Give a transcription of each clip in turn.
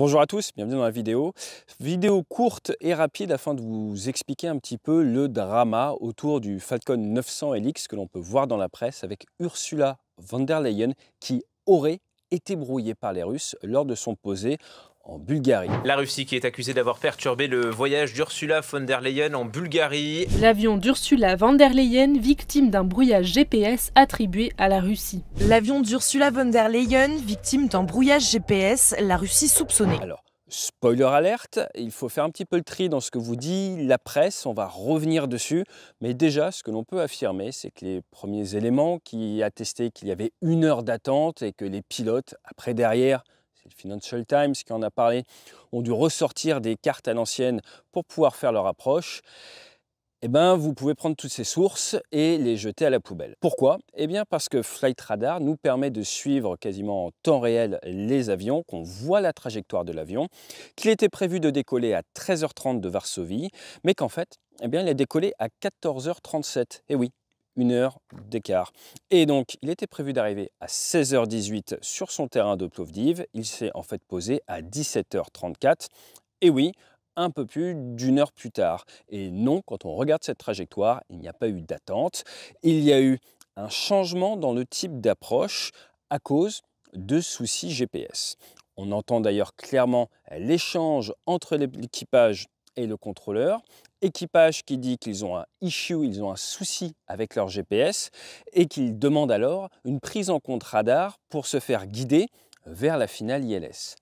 Bonjour à tous, bienvenue dans la vidéo. Vidéo courte et rapide afin de vous expliquer un petit peu le drama autour du Falcon 900 LX que l'on peut voir dans la presse avec Ursula von der Leyen qui aurait été brouillée par les Russes lors de son posé en Bulgarie. La Russie qui est accusée d'avoir perturbé le voyage d'Ursula von der Leyen en Bulgarie. L'avion d'Ursula von der Leyen, victime d'un brouillage GPS attribué à la Russie. L'avion d'Ursula von der Leyen, victime d'un brouillage GPS, la Russie soupçonnée. Alors, spoiler alerte, il faut faire un petit peu le tri dans ce que vous dit la presse, on va revenir dessus. Mais déjà, ce que l'on peut affirmer, c'est que les premiers éléments qui attestaient qu'il y avait 1 heure d'attente et que les pilotes, après derrière, c'est le Financial Times qui en a parlé, ont dû ressortir des cartes à l'ancienne pour pouvoir faire leur approche. Eh bien, vous pouvez prendre toutes ces sources et les jeter à la poubelle. Pourquoi? Eh bien, parce que Flight Radar nous permet de suivre quasiment en temps réel les avions, qu'on voit la trajectoire de l'avion, qu'il était prévu de décoller à 13h30 de Varsovie, mais qu'en fait, eh bien, il a décollé à 14h37. Eh oui, 1 heure d'écart. Et donc, il était prévu d'arriver à 16h18 sur son terrain de Plovdiv. Il s'est en fait posé à 17h34. Et oui, un peu plus d'1 heure plus tard. Et non, quand on regarde cette trajectoire, il n'y a pas eu d'attente. Il y a eu un changement dans le type d'approche à cause de soucis GPS. On entend d'ailleurs clairement l'échange entre l'équipage et le contrôleur. Équipage qui dit qu'ils ont un issue, ils ont un souci avec leur GPS et qu'ils demandent alors une prise en compte radar pour se faire guider vers la finale ILS.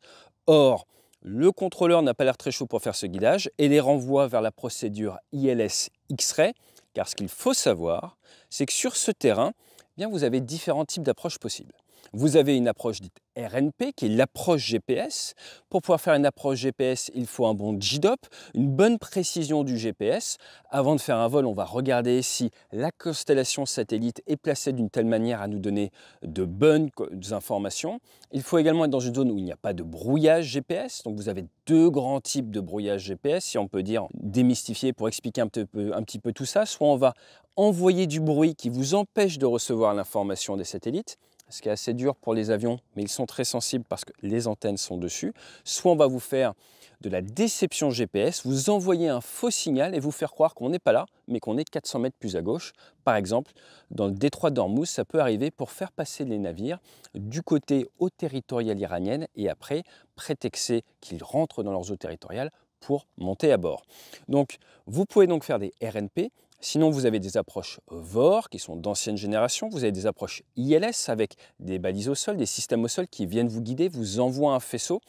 Or, le contrôleur n'a pas l'air très chaud pour faire ce guidage et les renvoie vers la procédure ILS X-Ray, car ce qu'il faut savoir, c'est que sur ce terrain, eh bien, vous avez différents types d'approches possibles. Vous avez une approche dite RNP, qui est l'approche GPS. Pour pouvoir faire une approche GPS, il faut un bon JDOP, une bonne précision du GPS. Avant de faire un vol, on va regarder si la constellation satellite est placée d'une telle manière à nous donner de bonnes informations. Il faut également être dans une zone où il n'y a pas de brouillage GPS. Donc vous avez 2 grands types de brouillage GPS, si on peut dire démystifier pour expliquer un petit peu tout ça. Soit on va envoyer du bruit qui vous empêche de recevoir l'information des satellites, ce qui est assez dur pour les avions, mais ils sont très sensibles parce que les antennes sont dessus. Soit on va vous faire de la déception GPS, vous envoyer un faux signal et vous faire croire qu'on n'est pas là, mais qu'on est 400 mètres plus à gauche. Par exemple, dans le détroit d'Ormuz, ça peut arriver pour faire passer les navires du côté eau territoriale iranienne et après prétexter qu'ils rentrent dans leurs eaux territoriales pour monter à bord. Donc, vous pouvez donc faire des RNP. Sinon, vous avez des approches VOR qui sont d'ancienne génération. Vous avez des approches ILS avec des balises au sol, des systèmes au sol qui viennent vous guider, vous envoient un faisceau.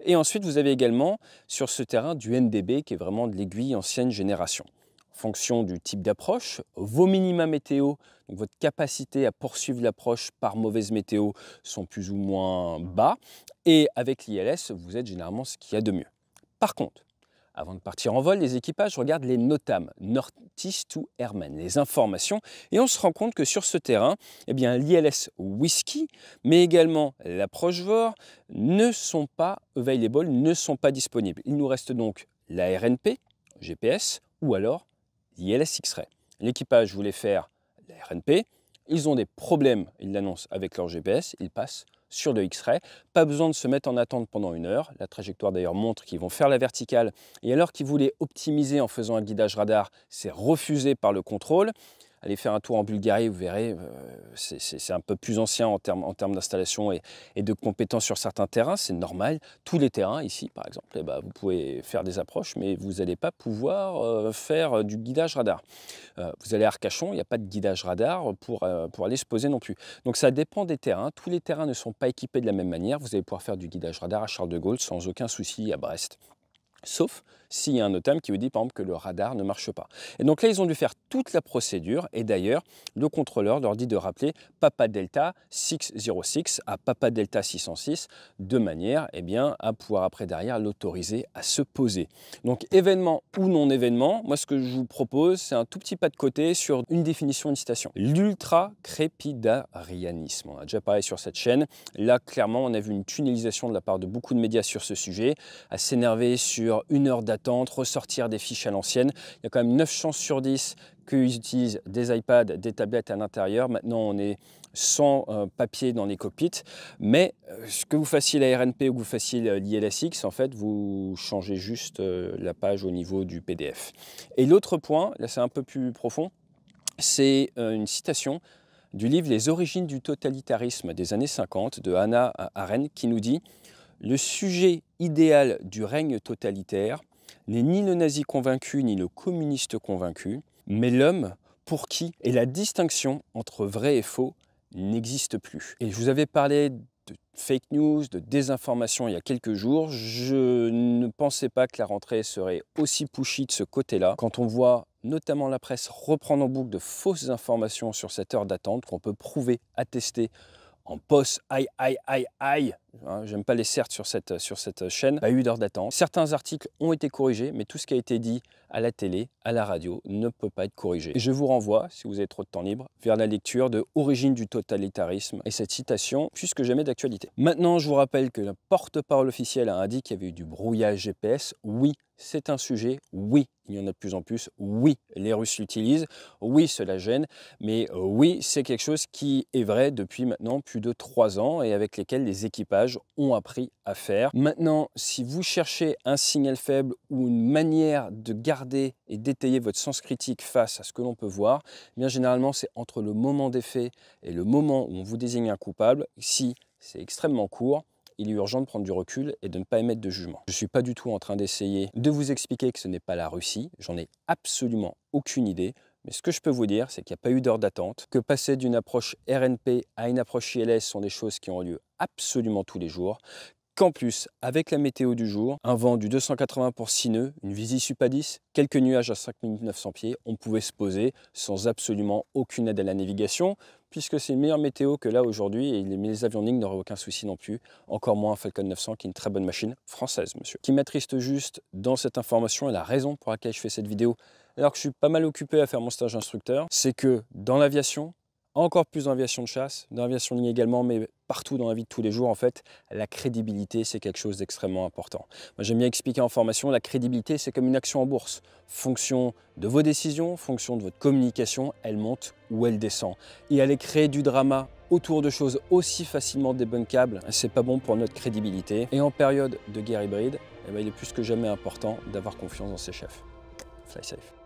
Et ensuite, vous avez également sur ce terrain du NDB qui est vraiment de l'aiguille ancienne génération. En fonction du type d'approche, vos minima météo, donc votre capacité à poursuivre l'approche par mauvaise météo sont plus ou moins bas. Et avec l'ILS, vous êtes généralement ce qu'il y a de mieux. Par contre, avant de partir en vol, les équipages regardent les NOTAM, Northeast to Airmen, les informations, et on se rend compte que sur ce terrain, eh bien, l'ILS Whiskey, mais également l'approche VOR, ne sont pas available, ne sont pas disponibles. Il nous reste donc la RNP, GPS, ou alors l'ILS X-Ray. L'équipage voulait faire la RNP, ils ont des problèmes, ils l'annoncent avec leur GPS, ils passent sur le X-Ray. Pas besoin de se mettre en attente pendant 1 heure. La trajectoire d'ailleurs montre qu'ils vont faire la verticale. Et alors qu'ils voulaient optimiser en faisant un guidage radar, c'est refusé par le contrôle. Allez faire un tour en Bulgarie, vous verrez, c'est un peu plus ancien en termes d'installation et de compétences sur certains terrains, c'est normal. Tous les terrains, ici par exemple, eh ben, vous pouvez faire des approches, mais vous n'allez pas pouvoir faire du guidage radar. Vous allez à Arcachon, il n'y a pas de guidage radar pour aller se poser non plus. Donc ça dépend des terrains, tous les terrains ne sont pas équipés de la même manière. Vous allez pouvoir faire du guidage radar à Charles de Gaulle sans aucun souci à Brest. Sauf s'il y a un NOTAM qui vous dit par exemple que le radar ne marche pas. Et donc là, ils ont dû faire toute la procédure et d'ailleurs, le contrôleur leur dit de rappeler Papa Delta 606 à Papa Delta 606 de manière à pouvoir après derrière l'autoriser à se poser. Donc événement ou non événement, moi ce que je vous propose, c'est un tout petit pas de côté sur une définition d'une citation. L'ultra-crépidarianisme. On a déjà parlé sur cette chaîne. Là, clairement, on a vu une tunnelisation de la part de beaucoup de médias sur ce sujet, à s'énerver sur 1 heure d'attente, ressortir des fiches à l'ancienne. Il y a quand même 9 chances sur 10 qu'ils utilisent des iPads, des tablettes à l'intérieur. Maintenant, on est sans papier dans les cockpits. Mais ce que vous fassiez la RNP ou que vous fassiez l'ILSX, en fait, vous changez juste la page au niveau du PDF. Et l'autre point, là c'est un peu plus profond, c'est une citation du livre « Les origines du totalitarisme des années 50 » de Hannah Arendt qui nous dit « Le sujet idéal du règne totalitaire n'est ni le nazi convaincu ni le communiste convaincu, mais l'homme pour qui et la distinction entre vrai et faux n'existe plus. » Et je vous avais parlé de fake news, de désinformation il y a quelques jours. Je ne pensais pas que la rentrée serait aussi pushy de ce côté-là. Quand on voit notamment la presse reprendre en boucle de fausses informations sur cette heure d'attente qu'on peut prouver, attester en post, aïe, hein, j'aime pas les certes sur cette chaîne, pas eu d'heure d'attente. Certains articles ont été corrigés, mais tout ce qui a été dit à la télé, à la radio, ne peut pas être corrigé. Et je vous renvoie, si vous avez trop de temps libre, vers la lecture de Origine du totalitarisme et cette citation, puisque jamais d'actualité. Maintenant, je vous rappelle que la porte-parole officielle a indiqué qu'il y avait eu du brouillage GPS. Oui, c'est un sujet, oui, il y en a de plus en plus, oui, les Russes l'utilisent, oui, cela gêne, mais oui, c'est quelque chose qui est vrai depuis maintenant plus de 3 ans et avec lesquels les équipages ont appris à faire. Maintenant, si vous cherchez un signal faible ou une manière de garder et d'étayer votre sens critique face à ce que l'on peut voir, eh bien généralement c'est entre le moment des faits et le moment où on vous désigne un coupable. Si c'est extrêmement court, il est urgent de prendre du recul et de ne pas émettre de jugement. Je ne suis pas du tout en train d'essayer de vous expliquer que ce n'est pas la Russie, j'en ai absolument aucune idée, mais ce que je peux vous dire, c'est qu'il n'y a pas eu d'heure d'attente, que passer d'une approche RNP à une approche ILS sont des choses qui ont lieu absolument tous les jours, qu'en plus, avec la météo du jour, un vent du 280 pour 6 nœuds, une Visisup à 10, quelques nuages à 5900 pieds, on pouvait se poser sans absolument aucune aide à la navigation, puisque c'est une meilleure météo que là aujourd'hui et les avions Ning n'auraient aucun souci non plus, encore moins un Falcon 900 qui est une très bonne machine française, monsieur. Ce qui m'attriste juste dans cette information et la raison pour laquelle je fais cette vidéo, alors que je suis pas mal occupé à faire mon stage d'instructeur, c'est que dans l'aviation, encore plus dans l'aviation de chasse, dans l'aviation ligne également, mais partout dans la vie de tous les jours, en fait, la crédibilité, c'est quelque chose d'extrêmement important. Moi, j'aime bien expliquer en formation, la crédibilité, c'est comme une action en bourse. Fonction de vos décisions, fonction de votre communication, elle monte ou elle descend. Et aller créer du drama autour de choses aussi facilement débunkables, c'est pas bon pour notre crédibilité. Et en période de guerre hybride, eh bien, il est plus que jamais important d'avoir confiance dans ses chefs. Fly safe.